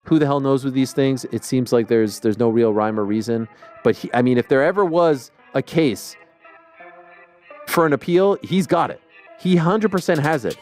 who the hell knows with these things? It seems like there's no real rhyme or reason. But I mean, if there ever was a case for an appeal, he's got it. He 100% has it.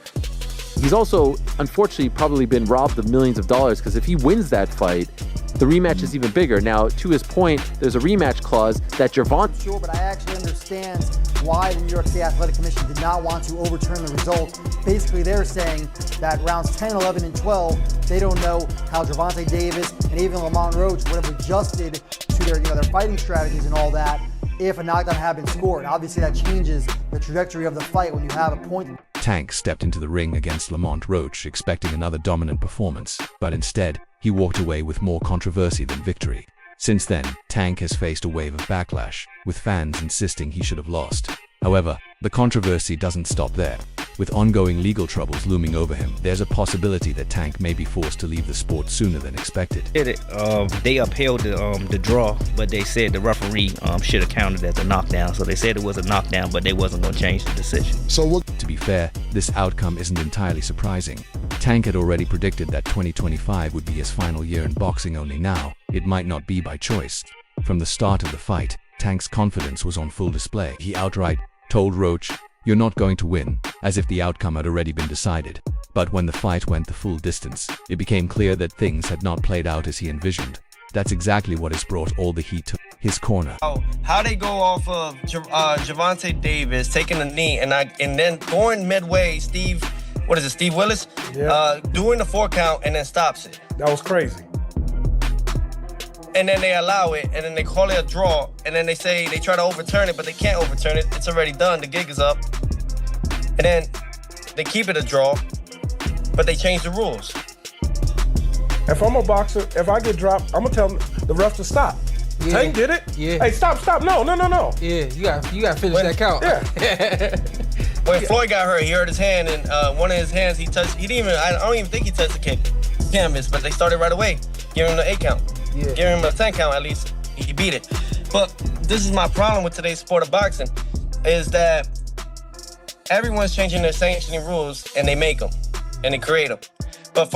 He's also, unfortunately, probably been robbed of millions of dollars, because if he wins that fight, the rematch is even bigger. Now, to his point, there's a rematch clause that Gervonta... Sure, but I actually understand why the New York State Athletic Commission did not want to overturn the result. Basically, they're saying that rounds 10, 11, and 12, they don't know how Gervonta Davis and even Lamont Roach would have adjusted to their fighting strategies and all that if a knockdown had been scored. Obviously, that changes the trajectory of the fight when you have a point. Tank stepped into the ring against Lamont Roach expecting another dominant performance, but instead, he walked away with more controversy than victory. Since then, Tank has faced a wave of backlash, with fans insisting he should have lost. However, the controversy doesn't stop there. With ongoing legal troubles looming over him, there's a possibility that Tank may be forced to leave the sport sooner than expected. They upheld the draw, but they said the referee should have counted as a knockdown. So they said it was a knockdown, but they wasn't going to change the decision. To be fair, this outcome isn't entirely surprising. Tank had already predicted that 2025 would be his final year in boxing, only now it might not be by choice. From the start of the fight, Tank's confidence was on full display. He outright told Roach, "You're not going to win," as if the outcome had already been decided. But when the fight went the full distance, it became clear that things had not played out as he envisioned. That's exactly what has brought all the heat to his corner. How they go off of Gervonta Davis taking a knee and then going midway, Steve Willis, doing the 4 count and then stops it. That was crazy. And then they allow it, and then they call it a draw, and then they say they try to overturn it, but they can't overturn it. It's already done. The gig is up. And then they keep it a draw, but they change the rules. If I'm a boxer, if I get dropped, I'm gonna tell the ref to stop. Yeah. Tank did it. Yeah. Hey, stop. No. Yeah, you got to finish that count. Yeah. When Floyd got hurt, he hurt his hand, and one of his hands he touched. He didn't even. I don't even think he touched the canvas, but they started right away, giving him the 8 count. Yeah. Give him a 10 count at least. He beat it. But this is my problem with today's sport of boxing, is that everyone's changing their sanctioning rules, and they make them, and they create them. But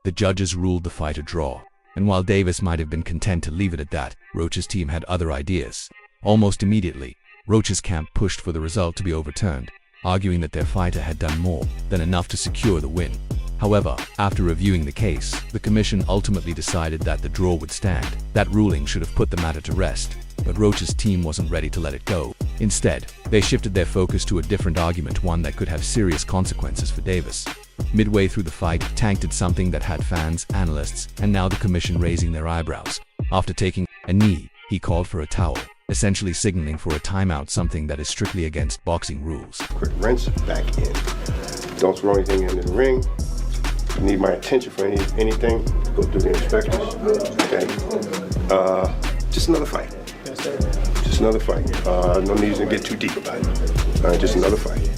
the judges ruled the fight a draw, and while Davis might have been content to leave it at that, Roach's team had other ideas. Almost immediately, Roach's camp pushed for the result to be overturned, arguing that their fighter had done more than enough to secure the win. However, after reviewing the case, the commission ultimately decided that the draw would stand. That ruling should have put the matter to rest, but Roach's team wasn't ready to let it go. Instead, they shifted their focus to a different argument, one that could have serious consequences for Davis. Midway through the fight, Tank did something that had fans, analysts, and now the commission raising their eyebrows. After taking a knee, he called for a towel, essentially signaling for a timeout, something that is strictly against boxing rules. Quick rinse, back in. Don't throw anything into the ring. You need my attention for anything, go through the inspections. Okay. Just another fight. Just another fight. No need to get too deep about it. All right, just another fight.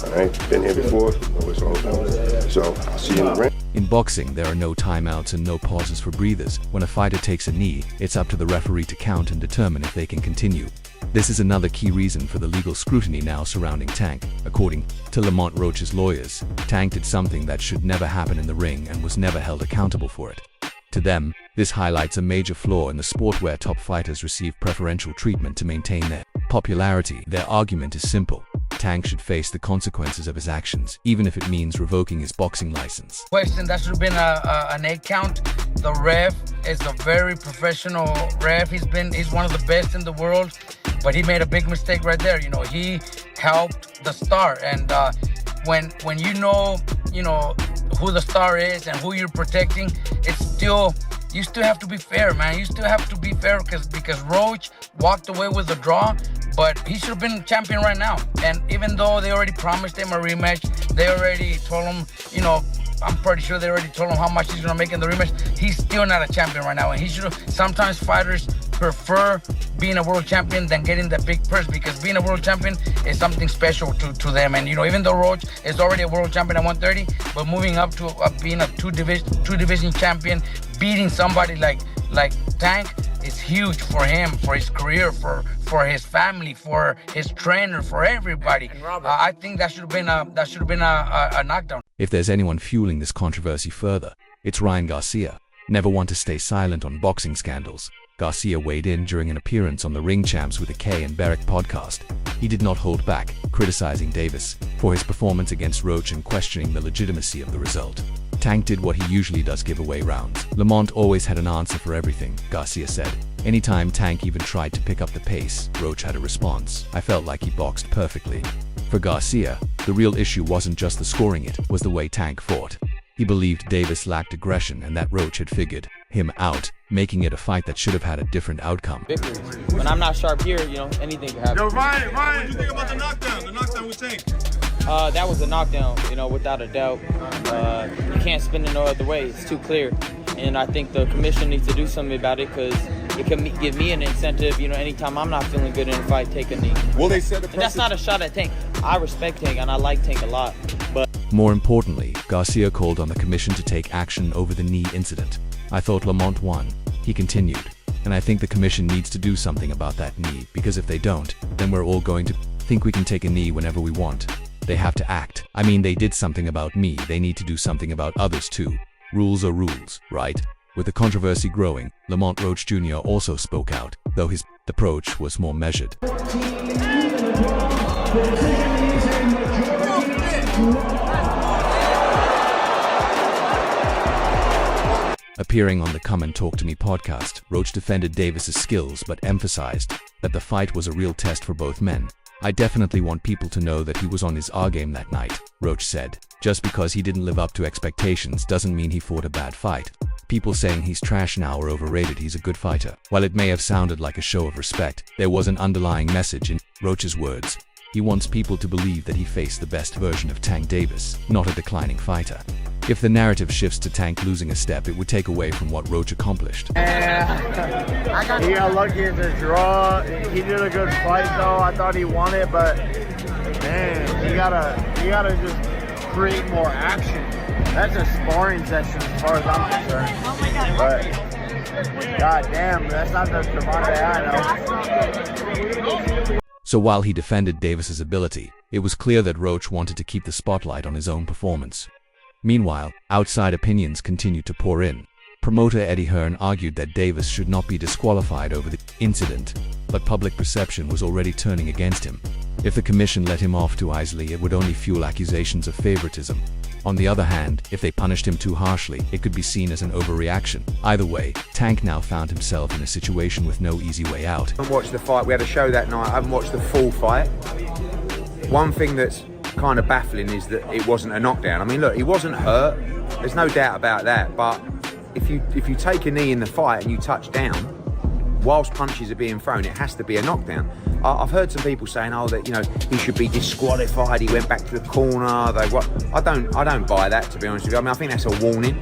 All right, been here before, know it's all about. So I'll see you in the ring. In boxing, there are no timeouts and no pauses for breathers. When a fighter takes a knee, it's up to the referee to count and determine if they can continue. This is another key reason for the legal scrutiny now surrounding Tank. According to Lamont Roach's lawyers, Tank did something that should never happen in the ring and was never held accountable for it. To them, this highlights a major flaw in the sport where top fighters receive preferential treatment to maintain their popularity. Their argument is simple. Tank should face the consequences of his actions, even if it means revoking his boxing license. Question, that should have been an 8 count. The ref is a very professional ref. He's one of the best in the world, but he made a big mistake right there. He helped the star, and when you know who the star is and who you're protecting, you still have to be fair, man. You still have to be fair because Roach walked away with the draw, but he should have been champion right now. And even though they already promised him a rematch, they already told him, I'm pretty sure they already told him how much he's gonna make in the rematch. He's still not a champion right now, and he should have. Sometimes fighters prefer being a world champion than getting that big purse, because being a world champion is something special to them. And even though Roach is already a world champion at 130, but moving up to being a two division champion, beating somebody like Tank is huge for him, for his career, for his family, for his trainer, for everybody. I think that should have been a knockdown. If there's anyone fueling this controversy further, it's Ryan Garcia. never one to stay silent on boxing scandals. Garcia weighed in during an appearance on the Ring Champs with a K and Barrick podcast. He did not hold back, criticizing Davis for his performance against Roach and questioning the legitimacy of the result. Tank did what he usually does, give away rounds. Lamont always had an answer for everything, Garcia said. Anytime Tank even tried to pick up the pace, Roach had a response. I felt like he boxed perfectly. For Garcia, the real issue wasn't just the scoring, it was the way Tank fought. He believed Davis lacked aggression and that Roach had figured him out, making it a fight that should have had a different outcome. When I'm not sharp here, anything can happen. Yo, Ryan, what do you think about the knockdown? The knockdown with Tank? That was a knockdown, without a doubt. You can't spin it no other way. It's too clear. And I think the commission needs to do something about it because it can give me an incentive, anytime I'm not feeling good in a fight, take a knee. Well, they said and that's not a shot at Tank. I respect Tank and I like Tank a lot. But more importantly, Garcia called on the commission to take action over the knee incident. I thought Lamont won. He continued. And I think the commission needs to do something about that knee, because if they don't, then we're all going to think we can take a knee whenever we want. They have to act. I mean, they did something about me. They need to do something about others too. Rules are rules, right? With the controversy growing, Lamont Roach Jr. also spoke out, though his approach was more measured. Appearing on the Come and Talk to Me podcast, Roach defended Davis's skills but emphasized that the fight was a real test for both men. I definitely want people to know that he was on his R game that night, Roach said. Just because he didn't live up to expectations doesn't mean he fought a bad fight. People saying he's trash now are overrated. He's a good fighter. While it may have sounded like a show of respect, there was an underlying message in Roach's words. He wants people to believe that he faced the best version of Tank Davis, not a declining fighter. If the narrative shifts to Tank losing a step, it would take away from what Roach accomplished. He got lucky at the draw. He did a good fight though. I thought he won it, but man, you gotta just create more action. That's a sparring session as far as I'm concerned. But god damn, that's not the Gervonta I know. So while he defended Davis's ability, it was clear that Roach wanted to keep the spotlight on his own performance. Meanwhile, outside opinions continued to pour in. Promoter Eddie Hearn argued that Davis should not be disqualified over the incident, but public perception was already turning against him. If the commission let him off too easily, it would only fuel accusations of favoritism. On the other hand, if they punished him too harshly, it could be seen as an overreaction. Either way, Tank now found himself in a situation with no easy way out. I haven't watched the fight. We had a show that night. I haven't watched the full fight. One thing that's kind of baffling is that it wasn't a knockdown. I mean, look, he wasn't hurt. There's no doubt about that. But if you take a knee in the fight and you touch down, whilst punches are being thrown, it has to be a knockdown. I've heard some people saying, oh, that he should be disqualified. He went back to the corner. I don't buy that, to be honest with you. I mean, I think that's a warning.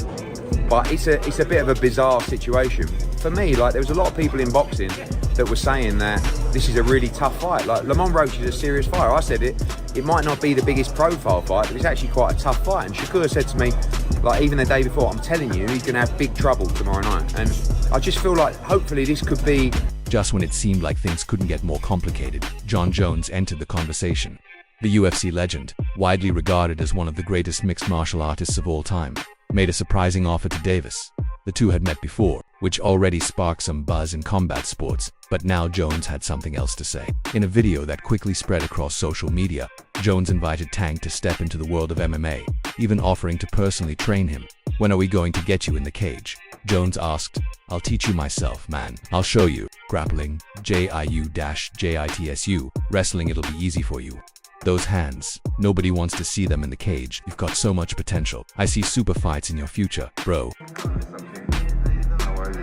But it's a bit of a bizarre situation. For me, like, there was a lot of people in boxing that were saying that this is a really tough fight. Like, Lamont Roach is a serious fighter. I said it might not be the biggest profile fight, but it's actually quite a tough fight. And Shakur said to me, like, even the day before, I'm telling you, he's going to have big trouble tomorrow night. And I just feel like hopefully this could be... Just when it seemed like things couldn't get more complicated, John Jones entered the conversation. The UFC legend, widely regarded as one of the greatest mixed martial artists of all time, made a surprising offer to Davis. The two had met before, which already sparked some buzz in combat sports, but now Jones had something else to say. In a video that quickly spread across social media, Jones invited Tank to step into the world of MMA, even offering to personally train him. When are we going to get you in the cage? Jones asked. I'll teach you myself, man. I'll show you. Grappling, JIU-JITSU. Wrestling, it'll be easy for you. Those hands, nobody wants to see them in the cage. You've got so much potential. I see super fights in your future, bro. How are you,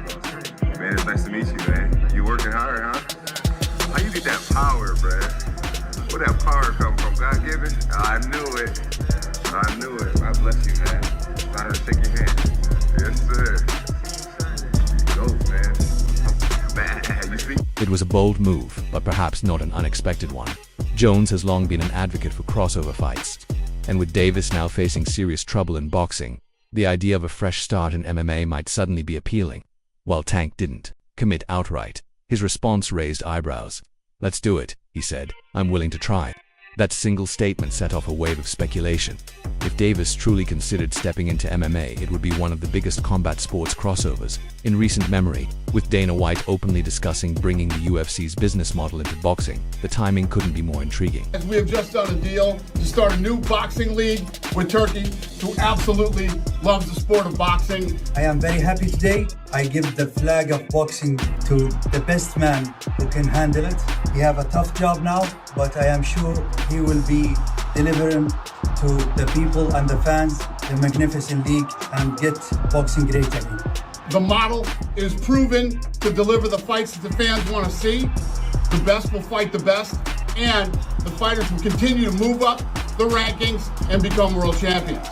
man? It's nice to meet you, man. You working hard, huh? How you get that power, bruh? Where that power come from? God given? I knew it. I knew it. God bless you, man. I had to shake your hand. Yes, sir. Go, man. Bad, you see? It was a bold move, but perhaps not an unexpected one. Jones has long been an advocate for crossover fights, and with Davis now facing serious trouble in boxing, the idea of a fresh start in MMA might suddenly be appealing. While Tank didn't commit outright, his response raised eyebrows. Let's do it, he said. I'm willing to try. That single statement set off a wave of speculation. If Davis truly considered stepping into MMA, it would be one of the biggest combat sports crossovers in recent memory. With Dana White openly discussing bringing the UFC's business model into boxing, the timing couldn't be more intriguing. We have just done a deal to start a new boxing league with Turkey, who absolutely loves the sport of boxing. I am very happy today. I give the flag of boxing to the best man who can handle it. He have a tough job now, but I am sure he will be delivering to the people and the fans the magnificent league and get boxing great again. The model is proven to deliver the fights that the fans want to see. The best will fight the best, and the fighters will continue to move up the rankings and become world champions.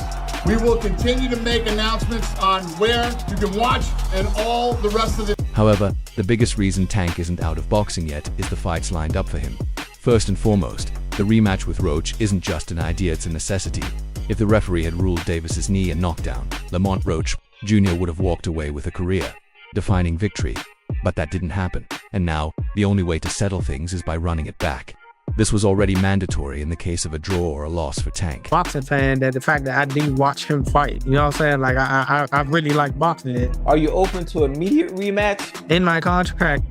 We will continue to make announcements on where you can watch and all the rest of the... However, the biggest reason Tank isn't out of boxing yet is the fights lined up for him. First and foremost, the rematch with Roach isn't just an idea, it's a necessity. If the referee had ruled Davis's knee a knockdown, Lamont Roach Jr. would have walked away with a career-defining victory. But that didn't happen, and now, the only way to settle things is by running it back. This was already mandatory in the case of a draw or a loss for Tank. Boxing fan, that the fact that I do watch him fight, you know what I'm saying? Like, I really like boxing. Are you open to immediate rematch? In my contract,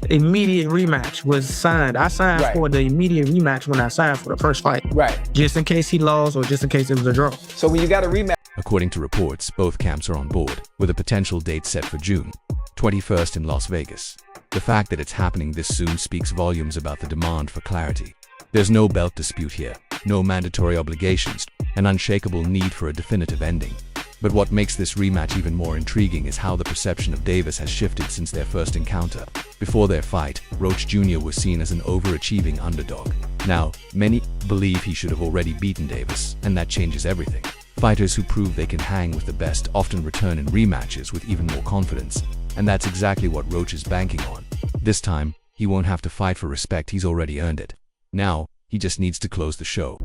immediate rematch was signed. I signed for the immediate rematch when I signed for the first fight. Right. Just in case he lost or just in case it was a draw. So when you got a rematch... According to reports, both camps are on board, with a potential date set for June 21st in Las Vegas. The fact that it's happening this soon speaks volumes about the demand for clarity. There's no belt dispute here, no mandatory obligations, an unshakable need for a definitive ending. But what makes this rematch even more intriguing is how the perception of Davis has shifted since their first encounter. Before their fight, Roach Jr. was seen as an overachieving underdog. Now, many believe he should have already beaten Davis, and that changes everything. Fighters who prove they can hang with the best often return in rematches with even more confidence, and that's exactly what Roach is banking on. This time, he won't have to fight for respect, he's already earned it. Now, he just needs to close the show.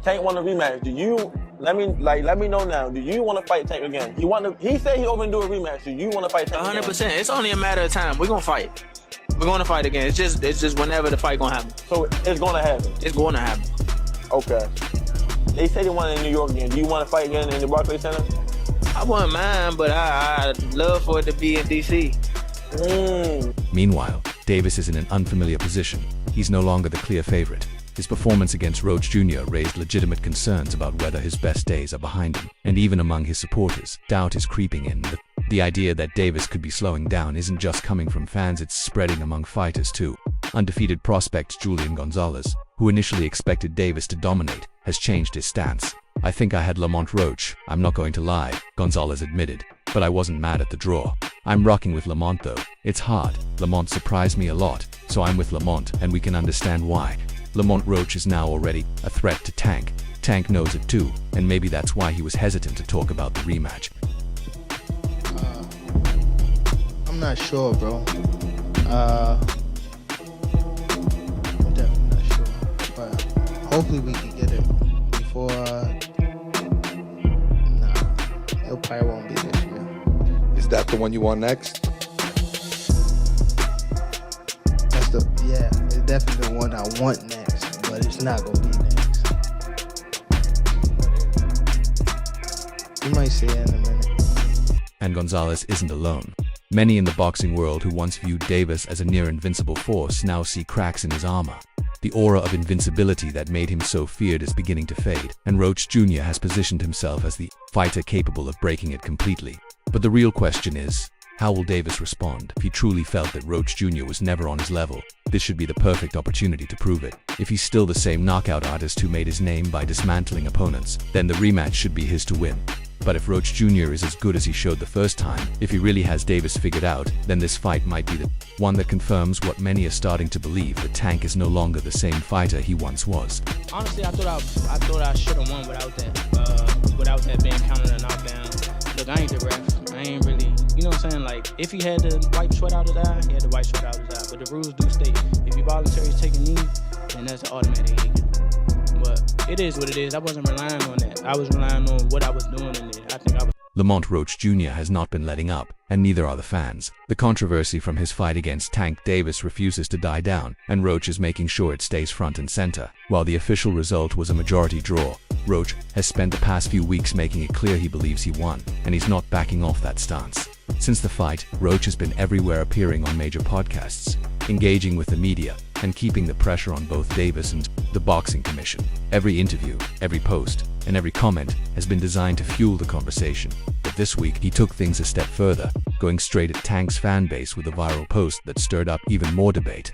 Tank won the rematch. Do you let me know now? Do you want to fight Tank again? He said he open to do a rematch. Do you want to fight Tank 100%. again? It's only a matter of time. We're gonna fight. We're gonna fight again. It's just whenever the fight gonna happen. So it's gonna happen. It's gonna happen. Okay. They say they want it in New York again. Do you want to fight again in the Barclays Center? I wouldn't mind, but I'd love for it to be in DC. Meanwhile, Davis is in an unfamiliar position. He's no longer the clear favorite. His performance against Roach Jr. raised legitimate concerns about whether his best days are behind him. And even among his supporters, doubt is creeping in. The idea that Davis could be slowing down isn't just coming from fans, it's spreading among fighters too. Undefeated prospect Julian Gonzalez, who initially expected Davis to dominate, has changed his stance. I think I had Lamont Roach, I'm not going to lie, Gonzalez admitted, but I wasn't mad at the draw. I'm rocking with Lamont though. It's hard. Lamont surprised me a lot, so I'm with Lamont, and we can understand why. Lamont Roach is now already a threat to Tank. Tank knows it too, and maybe that's why he was hesitant to talk about the rematch. I'm not sure, bro. I'm definitely not sure, but hopefully we can get it before. It probably won't be this year. Is that the one you want next? It's definitely the one I want next, but it's not gonna be next. You might see it in a minute. And Gonzalez isn't alone. Many in the boxing world who once viewed Davis as a near-invincible force now see cracks in his armor. The aura of invincibility that made him so feared is beginning to fade, and Roach Jr. has positioned himself as the fighter capable of breaking it completely. But the real question is, how will Davis respond? If he truly felt that Roach Jr. was never on his level, this should be the perfect opportunity to prove it. If he's still the same knockout artist who made his name by dismantling opponents, then the rematch should be his to win. But if Roach Jr. is as good as he showed the first time, if he really has Davis figured out, then this fight might be the one that confirms what many are starting to believe, that Tank is no longer the same fighter he once was. Honestly, I thought I should have won without that being counted a knockdown. Look, I ain't the ref. I ain't really, you know what I'm saying? Like, if he had to wipe sweat out his eye, he had to wipe sweat out his eye. But the rules do state, if you voluntarily take a knee, then that's an automatic hit. But it is what it is. I wasn't relying on that. I was relying on what I was doing in there. I think I was Lamont Roach Jr. has not been letting up, and neither are the fans. The controversy from his fight against Tank Davis refuses to die down, and Roach is making sure it stays front and center. While the official result was a majority draw, Roach has spent the past few weeks making it clear he believes he won, and he's not backing off that stance. Since the fight, Roach has been everywhere, appearing on major podcasts, engaging with the media, and keeping the pressure on both Davis and the Boxing Commission. Every interview, every post, and every comment has been designed to fuel the conversation. But this week, he took things a step further, going straight at Tank's fan base with a viral post that stirred up even more debate.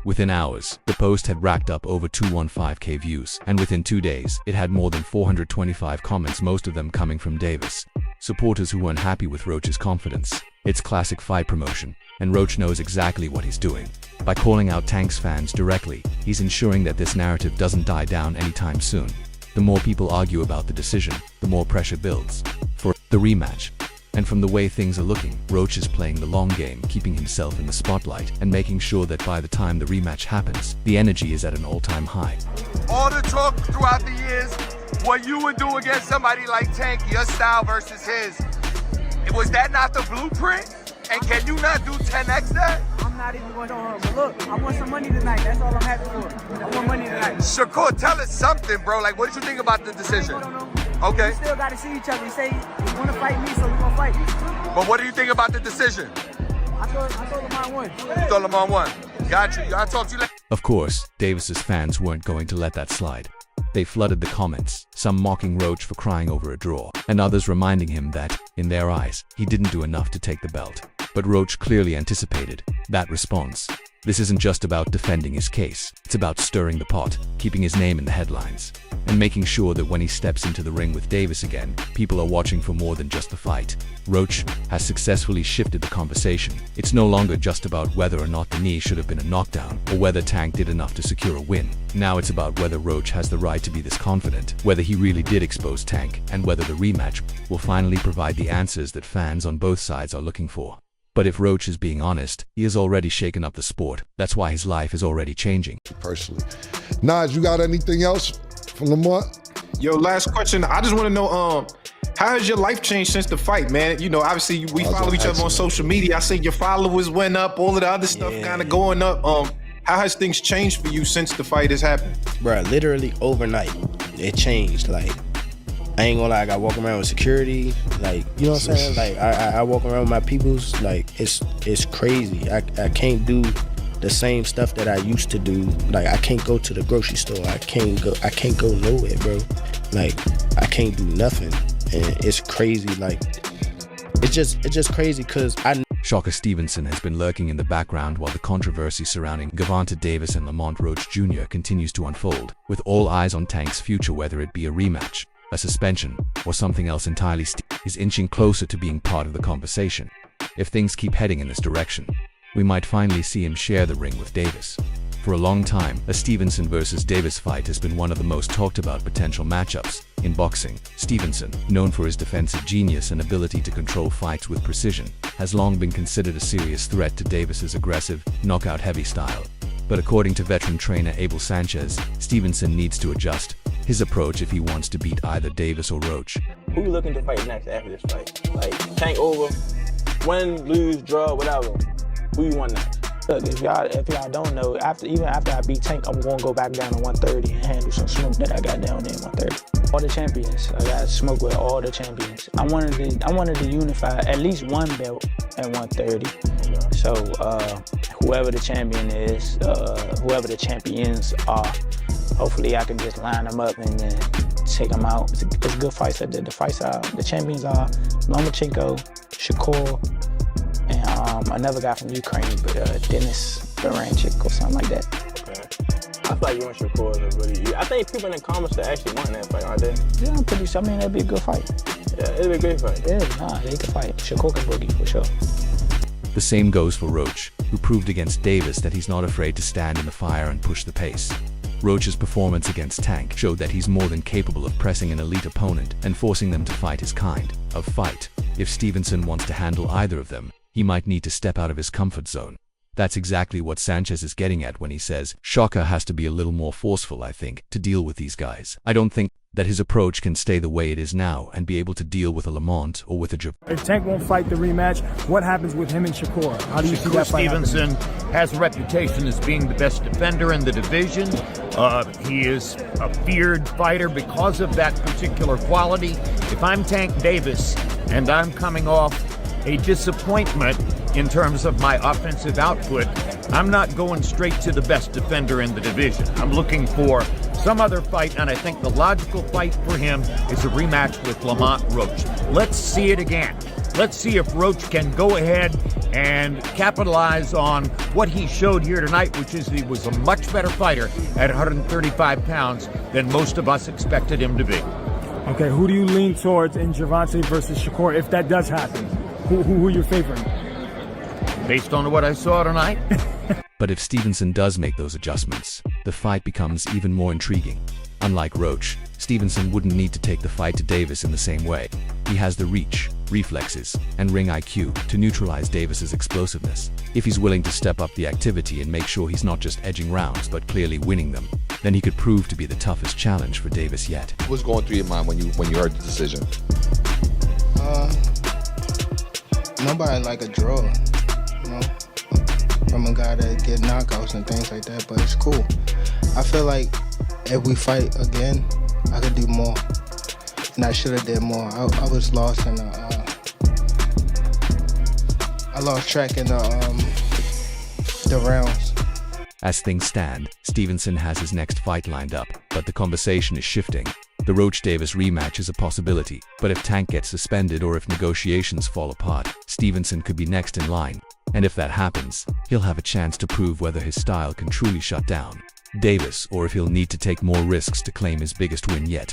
Within hours, the post had racked up over 215k views, and within 2 days, it had more than 425 comments, most of them coming from Davis. Supporters who weren't happy with Roach's confidence. It's classic fight promotion, and Roach knows exactly what he's doing. By calling out Tank's fans directly, he's ensuring that this narrative doesn't die down anytime soon. The more people argue about the decision, the more pressure builds for the rematch. And from the way things are looking, Roach is playing the long game, keeping himself in the spotlight and making sure that by the time the rematch happens, the energy is at an all-time high. All the talk throughout the years, what you would do against somebody like Tank, your style versus his, was that not the blueprint? And can you not do 10x that? I'm not even going to but look, I want some money tonight. That's all I'm happy for. I want money tonight. Shakur, tell us something, bro. Like, what did you think about the decision? Okay. We still got to see each other. You say you want to fight me, so we're going to fight. But what do you think about the decision? I thought Lamont won. You thought Lamont won. Got you. I'll talk to you later. Of course, Davis's fans weren't going to let that slide. They flooded the comments, some mocking Roach for crying over a draw, and others reminding him that, in their eyes, he didn't do enough to take the belt. But Roach clearly anticipated that response. This isn't just about defending his case, it's about stirring the pot, keeping his name in the headlines, and making sure that when he steps into the ring with Davis again, people are watching for more than just the fight. Roach has successfully shifted the conversation. It's no longer just about whether or not the knee should have been a knockdown, or whether Tank did enough to secure a win. Now it's about whether Roach has the right to be this confident, whether he really did expose Tank, and whether the rematch will finally provide the answers that fans on both sides are looking for. But if Roach is being honest, he has already shaken up the sport. That's why his life is already changing. Personally. Nas, you got anything else from Lamont? Yo, last question. I just want to know, how has your life changed since the fight, man? You know, obviously we follow each other on social media. I see your followers went up, all of the other stuff kind of going up. How has things changed for you since the fight has happened? Bruh, literally overnight, it changed. Like, I ain't gonna lie, I got walk around with security, like, you know what I'm saying? Like, I walk around with my peoples, like, it's crazy. I can't do the same stuff that I used to do. Like, I can't go to the grocery store. I can't go nowhere, bro. Like, I can't do nothing, and it's crazy. Like, it's just crazy because Shocker Stevenson has been lurking in the background while the controversy surrounding Gervonta Davis and Lamont Roach Jr. continues to unfold, with all eyes on Tank's future, whether it be a rematch, a suspension, or something else entirely. Is inching closer to being part of the conversation. If things keep heading in this direction, we might finally see him share the ring with Davis. For a long time, a Stevenson versus Davis fight has been one of the most talked about potential matchups in boxing. Stevenson, known for his defensive genius and ability to control fights with precision, has long been considered a serious threat to Davis's aggressive, knockout-heavy style. But according to veteran trainer Abel Sanchez, Stevenson needs to adjust his approach if he wants to beat either Davis or Roach. Who you looking to fight next after this fight? Like, Tank over, win, lose, draw, whatever. Who you want next? Look, if y'all don't know, even after I beat Tank, I'm gonna go back down to 130 and handle some smoke that I got down there in 130. All the champions, I got smoke with all the champions. I wanted to unify at least one belt at 130. So whoever the champion is, whoever the champions are, hopefully I can just line them up and then take them out. It's good fights. The champions are Lomachenko, Shakur, and another guy from Ukraine, but Denis Baranchik or something like that. Okay. I feel like you and Shakur is really. I think people in the comments that actually want that fight, aren't they? Yeah, I'm pretty sure. I mean, that'd be a good fight. Yeah, it'd be a great fight. Yeah, they can fight. Shakur can boogie for sure. The same goes for Roach, who proved against Davis that he's not afraid to stand in the fire and push the pace. Roach's performance against Tank showed that he's more than capable of pressing an elite opponent and forcing them to fight his kind of fight. If Stevenson wants to handle either of them, he might need to step out of his comfort zone. That's exactly what Sanchez is getting at when he says Shaka has to be a little more forceful, I think, to deal with these guys. I don't think that his approach can stay the way it is now and be able to deal with a Lamont or with a Gervonta. If Tank won't fight the rematch, what happens with him and Shakur? How do you see that fight Stevenson happening? has a reputation as being the best defender in the division. He is a feared fighter because of that particular quality. If I'm Tank Davis and I'm coming off a disappointment in terms of my offensive output, I'm not going straight to the best defender in the division. I'm looking for some other fight, and I think the logical fight for him is a rematch with Lamont Roach. Let's see it again. Let's see if Roach can go ahead and capitalize on what he showed here tonight, which is he was a much better fighter at 135 pounds than most of us expected him to be. Okay, who do you lean towards in Gervonta versus Shakur if that does happen? Who are you favoring? Based on what I saw tonight? But if Stevenson does make those adjustments, the fight becomes even more intriguing. Unlike Roach, Stevenson wouldn't need to take the fight to Davis in the same way. He has the reach, reflexes, and ring IQ to neutralize Davis's explosiveness. If he's willing to step up the activity and make sure he's not just edging rounds but clearly winning them, then he could prove to be the toughest challenge for Davis yet. What's going through your mind when you heard the decision? Nobody like a draw, you know, from a guy that get knockouts and things like that, but it's cool. I feel like if we fight again, I could do more, and I should have did more. I was lost in I lost track in the rounds. As things stand, Stevenson has his next fight lined up, but the conversation is shifting. The Roach-Davis rematch is a possibility, but if Tank gets suspended or if negotiations fall apart, Stevenson could be next in line. And if that happens, he'll have a chance to prove whether his style can truly shut down Davis or if he'll need to take more risks to claim his biggest win yet.